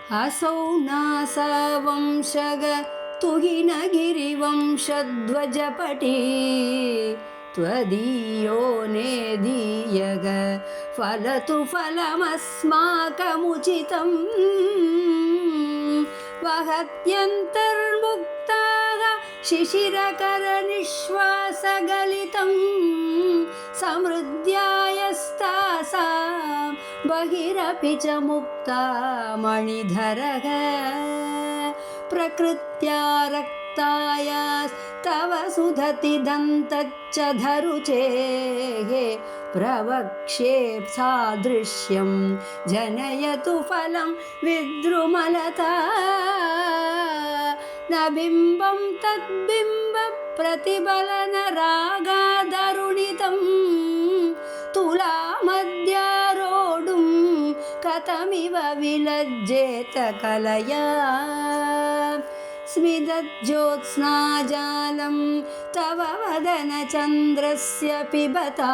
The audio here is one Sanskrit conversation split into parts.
असौ नासवंशग तुहिनगिरिवंशध्वजपटी त्वदीयो नेदीयग फलतु फलमस्माकमुचितम् वहत्यन्तर्मुक्ताः शिशिरकरनिश्वासगलितं समृद्ध्यायस्तासां बहिरपि च मुक्ता मणिधरः प्रकृत्या रक्तायास्तव सुधति दन्तच्च धरुचेः प्रवक्ष्ये सादृश्यं जनयतु फलं विद्रुमलता न बिम्बं तद्बिम्ब प्रतिबलन रागादरुणितं तुलामद्यारोढुं कथमिव विलज्जेत कलया स्मितज्योत्स्नाजालं तव वदनचन्द्रस्य पिबता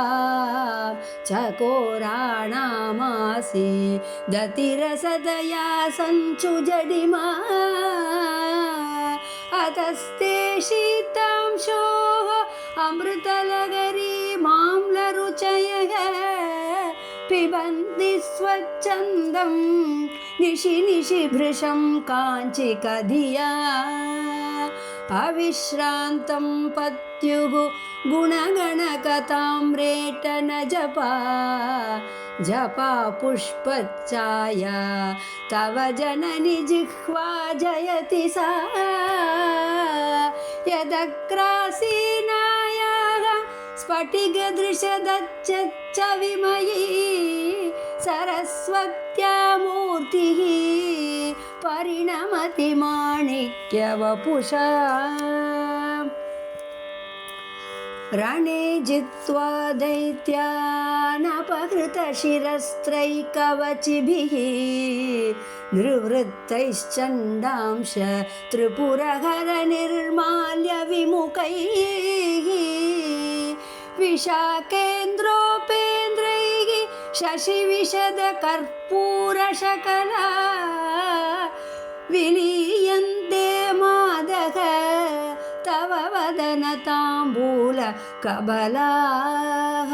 चकोराणामासि दतिरसदया सञ्चुजडिमा अतस्ते शीतांशोः अमृतलहरी माम्लरुचयः पिबन्ति स्वच्छन्दं निशि निशि भृशं काञ्चिकधिया अविश्रान्तं पत्युः गुणगणकताम्रेटन जपा पुष्पच्छाया तव जननि जिह्वा जयति सा यदग्रासीनायाः स्फटिकदृशदच्च विमयी सरस्वत्या मूर्तिः परिणमति माणिक्यवपुषा रणे जित्वा दैत्यानपहृतशिरस्त्रैकवचिभिः निर्वृत्तैश्चण्डांश त्रिपुरहर निर्माल्य विमुखैः विशाखेन्द्रोपेन्द्रैः शशिविशदकर्पूरशकला विलीयन्ते मादः तव वदनताम्बूल कबलाः।